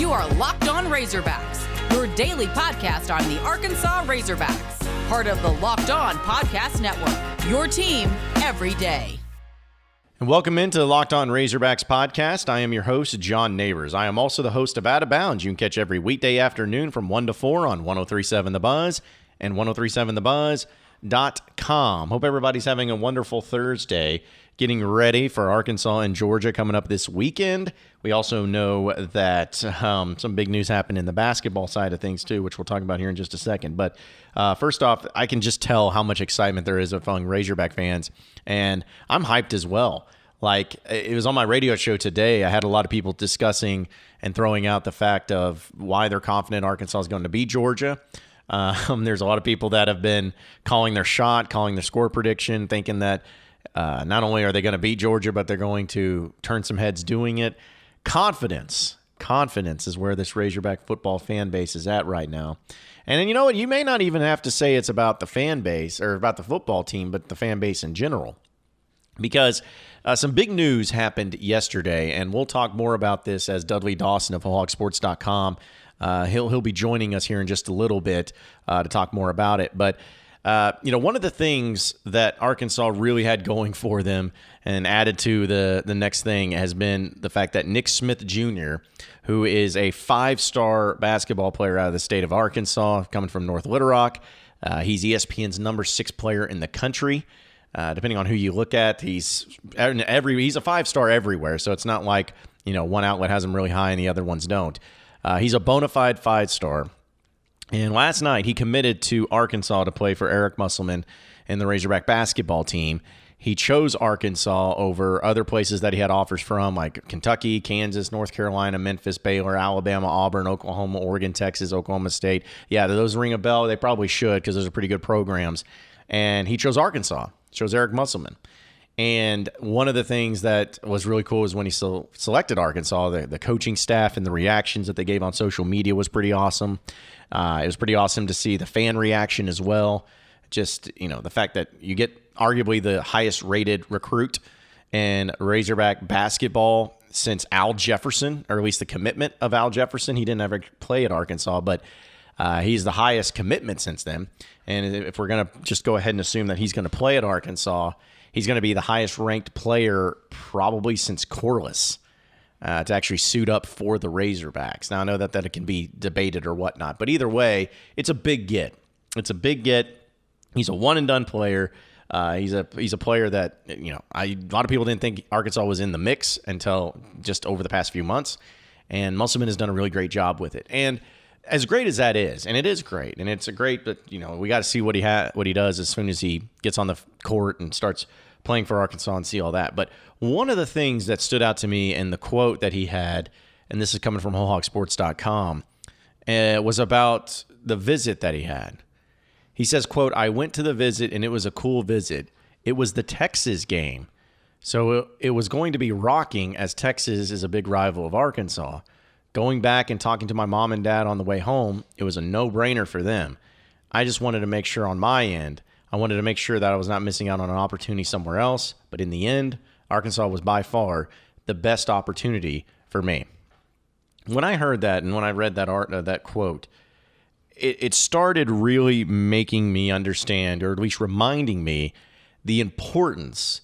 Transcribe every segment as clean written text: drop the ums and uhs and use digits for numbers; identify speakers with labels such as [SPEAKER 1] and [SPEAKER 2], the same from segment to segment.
[SPEAKER 1] You are Locked On Razorbacks, your daily podcast on the Arkansas Razorbacks, part of the Locked On Podcast Network, your team every day.
[SPEAKER 2] And welcome into the Locked On Razorbacks podcast. I am your host, John Nabors. I am also the host of Out of Bounds. You can catch every weekday afternoon from 1 to 4 on 103.7 The Buzz and 103.7thebuzz.com. Hope everybody's having a wonderful Thursday, getting ready for Arkansas and Georgia coming up this weekend. We also know that some big news happened in the basketball side of things too, which we'll talk about here in just a second. But first off, I can just tell how much excitement there is among Razorback fans, and I'm hyped as well. Like, it was on my radio show today. I had a lot of people discussing and throwing out the fact of why they're confident Arkansas is going to beat Georgia. There's a lot of people that have been calling their shot, calling their score prediction, thinking that not only are they going to beat Georgia, but they're going to turn some heads doing it. Confidence is where this Razorback football fan base is at right now. And then, you know what? You may not even have to say it's about the fan base or about the football team, but the fan base in general. Because some big news happened yesterday, and we'll talk more about this as Dudley Dawson of HawhogSports.com. He'll be joining us here in just a little bit to talk more about it. But one of the things that Arkansas really had going for them and added to the next thing has been the fact that Nick Smith Jr., who is a 5-star basketball player out of the state of Arkansas, coming from North Little Rock, he's ESPN's number 6 player in the country. Depending on who you look at, he's a 5-star everywhere. So it's not like, one outlet has him really high and the other ones don't. He's a bona fide 5-star. And last night, he committed to Arkansas to play for Eric Musselman and the Razorback basketball team. He chose Arkansas over other places that he had offers from, like Kentucky, Kansas, North Carolina, Memphis, Baylor, Alabama, Auburn, Oklahoma, Oregon, Texas, Oklahoma State. Yeah, do those ring a bell? They probably should, because those are pretty good programs. And he chose Arkansas, chose Eric Musselman. And one of the things that was really cool is when he selected Arkansas, the coaching staff and the reactions that they gave on social media was pretty awesome. It was pretty awesome to see the fan reaction as well. Just, the fact that you get arguably the highest rated recruit in Razorback basketball since Al Jefferson, or at least the commitment of Al Jefferson. He didn't ever play at Arkansas, but he's the highest commitment since then. And if we're going to just go ahead and assume that he's going to play at Arkansas, he's going to be the highest ranked player probably since Corliss to actually suit up for the Razorbacks. Now, I know that it can be debated or whatnot, but either way, it's a big get. It's a big get. He's a one-and-done player. He's a player that, a lot of people didn't think Arkansas was in the mix until just over the past few months, and Musselman has done a really great job with it. And as great as that is, and it is great, and it's a great, but we got to see what he does as soon as he gets on the court and starts playing for Arkansas and see all that. But one of the things that stood out to me in the quote that he had, and this is coming from HawhogSports.com, was about the visit that he had. He says, quote, "I went to the visit and it was a cool visit. It was the Texas game. So it was going to be rocking, as Texas is a big rival of Arkansas. Going back and talking to my mom and dad on the way home, it was a no-brainer for them. I just wanted to make sure on my end, I wanted to make sure that I was not missing out on an opportunity somewhere else. But in the end, Arkansas was by far the best opportunity for me." When I heard that and when I read that quote, it started really making me understand, or at least reminding me, the importance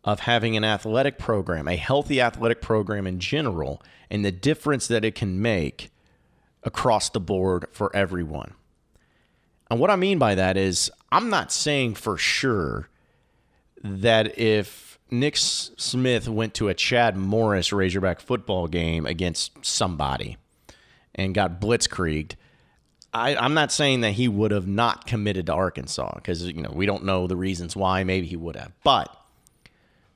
[SPEAKER 2] of having an athletic program, a healthy athletic program in general, and the difference that it can make across the board for everyone. And what I mean by that is, I'm not saying for sure that if Nick Smith went to a Chad Morris Razorback football game against somebody and got blitzkrieged, I'm not saying that he would have not committed to Arkansas, because we don't know the reasons why. Maybe he would have. But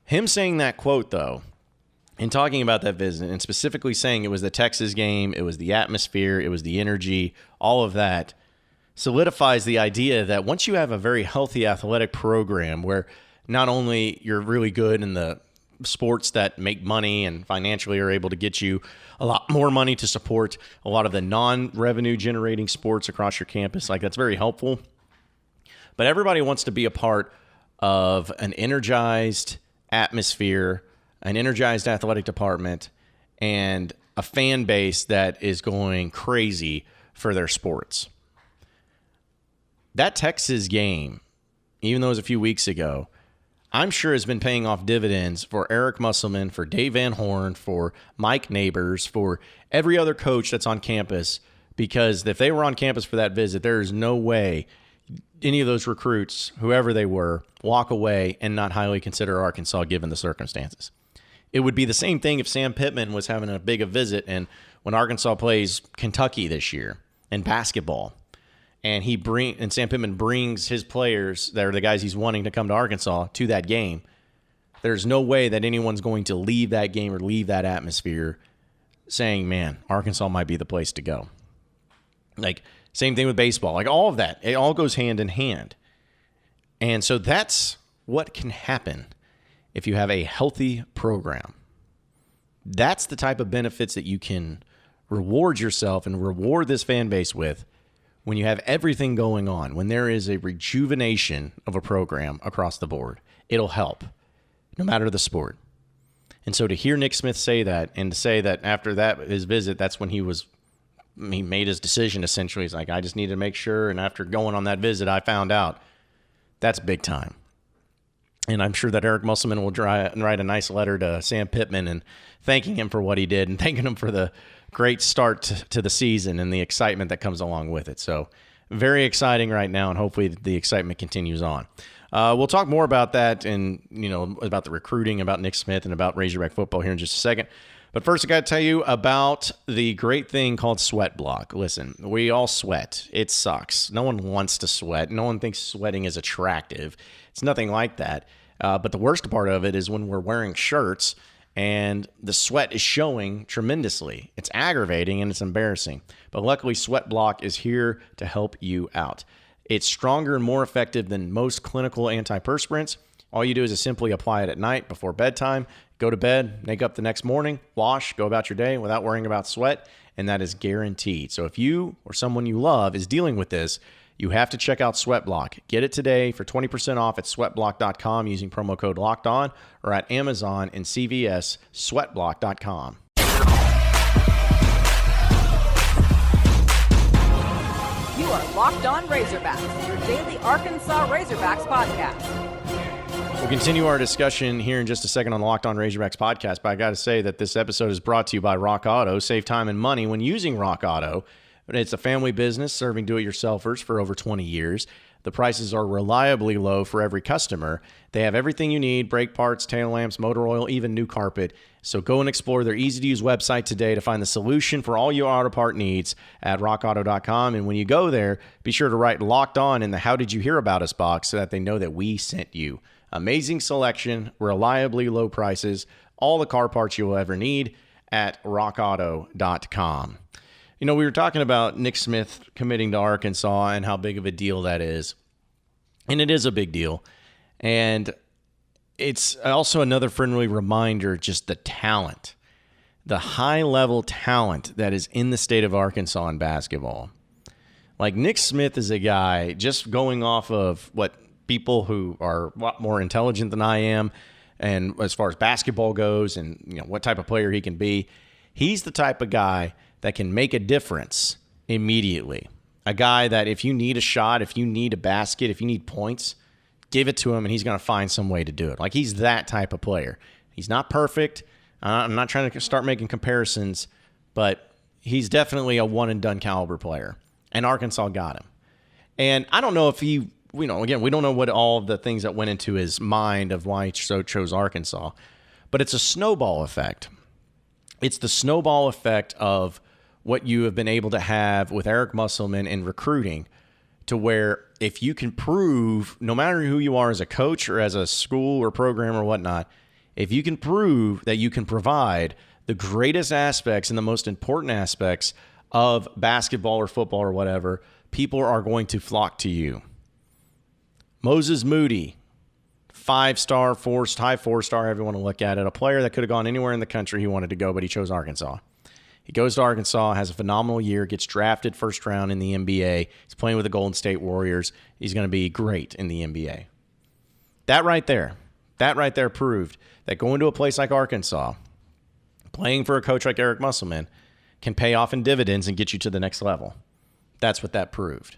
[SPEAKER 2] him saying that quote, though, and talking about that visit, and specifically saying it was the Texas game, it was the atmosphere, it was the energy, all of that, solidifies the idea that once you have a very healthy athletic program where not only you're really good in the sports that make money and financially are able to get you a lot more money to support a lot of the non-revenue generating sports across your campus, like, that's very helpful. But everybody wants to be a part of an energized atmosphere, an energized athletic department, and a fan base that is going crazy for their sports. That Texas game, even though it was a few weeks ago, I'm sure has been paying off dividends for Eric Musselman, for Dave Van Horn, for Mike Nabors, for every other coach that's on campus, because if they were on campus for that visit, there is no way any of those recruits, whoever they were, walk away and not highly consider Arkansas given the circumstances. It would be the same thing if Sam Pittman was having a big visit and when Arkansas plays Kentucky this year in basketball, and Sam Pittman brings his players, that are the guys he's wanting to come to Arkansas, to that game. There's no way that anyone's going to leave that game or leave that atmosphere saying, man, Arkansas might be the place to go. Like, same thing with baseball. Like, all of that, it all goes hand in hand. And so that's what can happen if you have a healthy program. That's the type of benefits that you can reward yourself and reward this fan base with when you have everything going on, when there is a rejuvenation of a program across the board. It'll help, no matter the sport. And so to hear Nick Smith say that, and to say that after his visit, that's when he made his decision, essentially. He's like, I just need to make sure, and after going on that visit, I found out. That's big time. And I'm sure that Eric Musselman will write a nice letter to Sam Pittman and thanking him for what he did and thanking him for the great start to the season and the excitement that comes along with it. So very exciting right now, and hopefully the excitement continues on. We'll talk more about that and, about the recruiting, about Nick Smith, and about Razorback football here in just a second. But first, I got to tell you about the great thing called Sweat Block. Listen, we all sweat. It sucks. No one wants to sweat. No one thinks sweating is attractive. It's nothing like that. But the worst part of it is when we're wearing shirts and the sweat is showing tremendously. It's aggravating and it's embarrassing. But luckily, Sweat Block is here to help you out. It's stronger and more effective than most clinical antiperspirants. All you do is simply apply it at night before bedtime. Go to bed, wake up the next morning, wash, go about your day without worrying about sweat, and that is guaranteed. So if you or someone you love is dealing with this, you have to check out Sweat Block. Get it today for 20% off at sweatblock.com using promo code LOCKEDON, or at Amazon and CVS, sweatblock.com.
[SPEAKER 1] You are Locked On Razorbacks, your daily Arkansas Razorbacks podcast.
[SPEAKER 2] We'll continue our discussion here in just a second on the Locked On Razorbacks podcast, but I got to say that this episode is brought to you by Rock Auto. Save time and money when using Rock Auto. It's a family business serving do-it-yourselfers for over 20 years. The prices are reliably low for every customer. They have everything you need: brake parts, tail lamps, motor oil, even new carpet. So go and explore their easy-to-use website today to find the solution for all your auto part needs at rockauto.com. And when you go there, be sure to write Locked On in the How Did You Hear About Us box so that they know that we sent you. Amazing selection, reliably low prices, all the car parts you'll ever need at rockauto.com. We were talking about Nick Smith committing to Arkansas and how big of a deal that is. And it is a big deal. And it's also another friendly reminder, just the talent, the high-level talent that is in the state of Arkansas in basketball. Like, Nick Smith is a guy, just going off of what people who are a lot more intelligent than I am, and as far as basketball goes and what type of player he can be, he's the type of guy that can make a difference immediately. A guy that if you need a shot, if you need a basket, if you need points, give it to him and he's going to find some way to do it. Like, he's that type of player. He's not perfect. I'm not trying to start making comparisons, but he's definitely a one-and-done caliber player, and Arkansas got him. And I don't know if he, again, we don't know what all of the things that went into his mind of why he chose Arkansas, but it's a snowball effect. It's the snowball effect of what you have been able to have with Eric Musselman in recruiting, to where if you can prove, no matter who you are as a coach or as a school or program or whatnot, if you can prove that you can provide the greatest aspects and the most important aspects of basketball or football or whatever, people are going to flock to you. Moses Moody, 5-star, high 4-star, however you want to look at it, a player that could have gone anywhere in the country he wanted to go, but he chose Arkansas. He goes to Arkansas, has a phenomenal year, gets drafted first round in the NBA. He's playing with the Golden State Warriors. He's going to be great in the NBA. That right there proved that going to a place like Arkansas, Playing for a coach like Eric Musselman can pay off in dividends and get you to the next level. That's what that proved.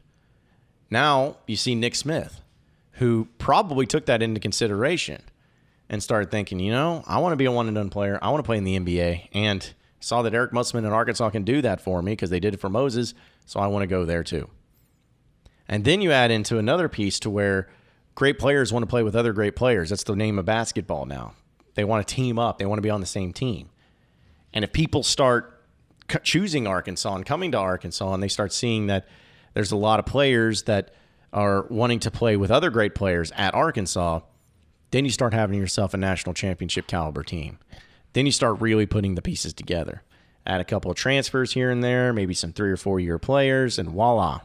[SPEAKER 2] Now you see Nick Smith, who probably took that into consideration and started thinking, I want to be a one-and-done player. I want to play in the NBA. And saw that Eric Musselman in Arkansas can do that for me because they did it for Moses, so I want to go there too. And then you add into another piece to where great players want to play with other great players. That's the name of basketball now. They want to team up. They want to be on the same team. And if people start choosing Arkansas and coming to Arkansas and they start seeing that there's a lot of players that are wanting to play with other great players at Arkansas, then you start having yourself a national championship caliber team. Then you start really putting the pieces together. Add a couple of transfers here and there, maybe some 3 or 4 year players, and voila.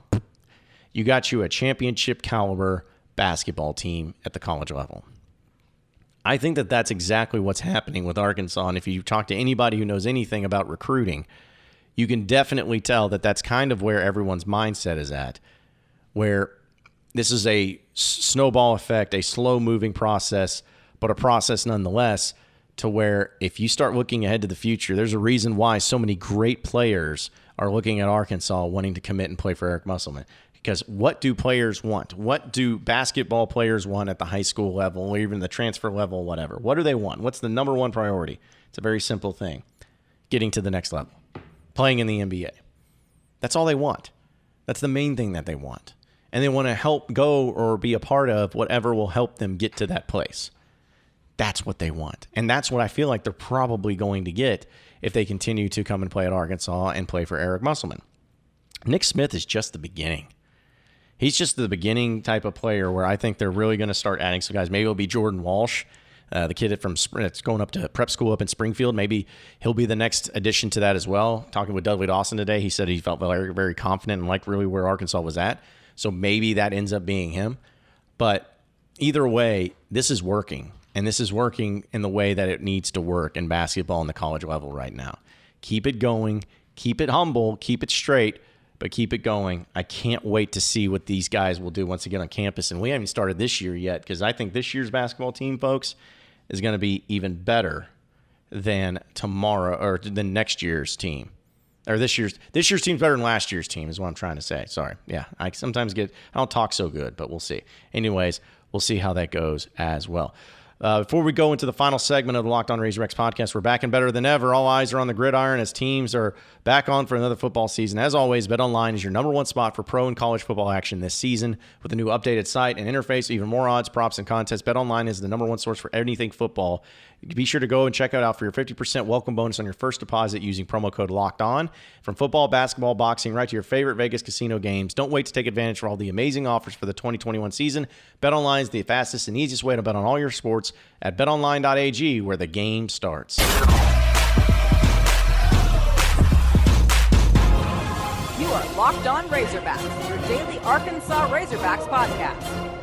[SPEAKER 2] You got you a championship caliber basketball team at the college level. I think that that's exactly what's happening with Arkansas. And if you talk to anybody who knows anything about recruiting, you can definitely tell that that's kind of where everyone's mindset is at, where this is a snowball effect, a slow-moving process, but a process nonetheless, to where if you start looking ahead to the future, there's a reason why so many great players are looking at Arkansas wanting to commit and play for Eric Musselman. Because what do players want? What do basketball players want at the high school level or even the transfer level, whatever? What do they want? What's the number one priority? It's a very simple thing. Getting to the next level. Playing in the NBA. That's all they want. That's the main thing that they want. And they want to help go or be a part of whatever will help them get to that place. That's what they want. And that's what I feel like they're probably going to get if they continue to come and play at Arkansas and play for Eric Musselman. Nick Smith is just the beginning. He's just the beginning type of player where I think they're really going to start adding some guys. Maybe it'll be Jordan Walsh, the kid that's going up to prep school up in Springfield. Maybe he'll be the next addition to that as well. Talking with Dudley Dawson today, he said he felt very, very confident and liked really where Arkansas was at. So maybe that ends up being him. But either way, this is working. And this is working in the way that it needs to work in basketball on the college level right now. Keep it going. Keep it humble. Keep it straight. But keep it going. I can't wait to see what these guys will do once again on campus. And we haven't started this year yet because I think this year's basketball team, folks, is going to be even better than tomorrow or than next year's team. Or this year's team's better than last year's team is what I'm trying to say. Sorry. Yeah, I don't talk so good, but we'll see. Anyways, we'll see how that goes as well. Before we go into the final segment of the Locked On Razorbacks podcast, we're back and better than ever. All eyes are on the gridiron as teams are back on for another football season. As always, BetOnline is your number one spot for pro and college football action this season. With a new updated site and interface, even more odds, props, and contests, BetOnline is the number one source for anything football. Be sure to go and check it out for your 50% welcome bonus on your first deposit using promo code LOCKEDON. From football, basketball, boxing, right to your favorite Vegas casino games. Don't wait to take advantage of all the amazing offers for the 2021 season. BetOnline is the fastest and easiest way to bet on all your sports at betonline.ag, where the game starts.
[SPEAKER 1] You are Locked On Razorbacks, your daily Arkansas Razorbacks podcast.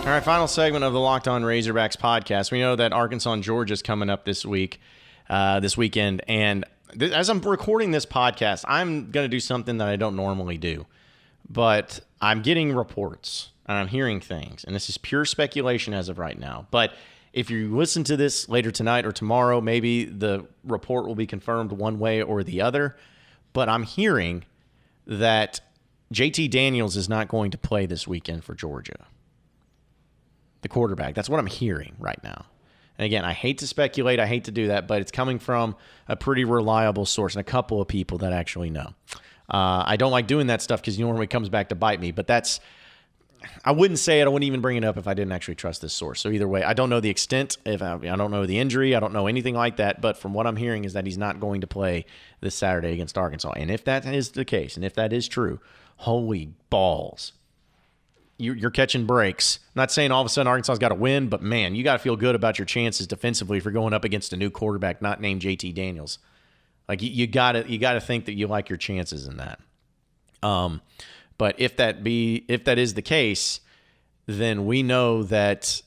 [SPEAKER 2] All right, final segment of the Locked On Razorbacks podcast. We know that Arkansas and Georgia is coming up this weekend, and as I'm recording this podcast, I'm going to do something that I don't normally do, but I'm getting reports and I'm hearing things, and this is pure speculation as of right now. But if you listen to this later tonight or tomorrow, maybe the report will be confirmed one way or the other. But I'm hearing that JT Daniels is not going to play this weekend for Georgia. The quarterback. That's what I'm hearing right now. And again, I hate to speculate. I hate to do that, but it's coming from a pretty reliable source and a couple of people that actually know. I don't like doing that stuff because normally it comes back to bite me, but I wouldn't say it. I wouldn't even bring it up if I didn't actually trust this source. So either way, I don't know the extent. I don't know the injury. I don't know anything like that. But from what I'm hearing is that he's not going to play this Saturday against Arkansas. And if that is the case, and if that is true, holy balls. You're catching breaks. I'm not saying all of a sudden Arkansas's got to win, but man, you got to feel good about your chances defensively if you're going up against a new quarterback not named JT Daniels. Like you got to think that you like your chances in that. But if that is the case, then we know that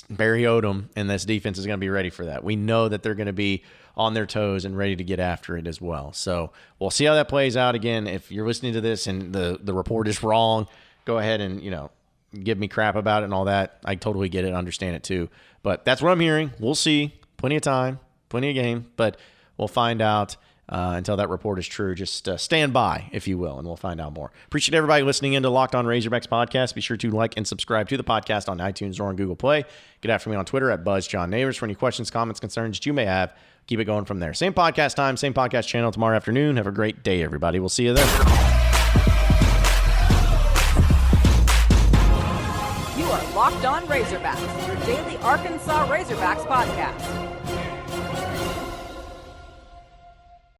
[SPEAKER 2] Barry Odom and this defense is going to be ready for that. We know that they're going to be on their toes and ready to get after it as well. So we'll see how that plays out. Again, if you're listening to this and the report is wrong, go ahead and, give me crap about it and all that. I totally get it, understand it too. But that's what I'm hearing. We'll see. Plenty of time. Plenty of game, but we'll find out until that report is true. Just stand by, if you will, and we'll find out more. Appreciate everybody listening into Locked On Razorbacks podcast. Be sure to like and subscribe to the podcast on iTunes or on Google Play. Get after me on Twitter at BuzzJohnNabors for any questions, comments, concerns that you may have. Keep it going from there. Same podcast time, same podcast channel tomorrow afternoon. Have a great day, everybody. We'll see you then.
[SPEAKER 1] You are Locked On Razorbacks, your daily Arkansas Razorbacks podcast.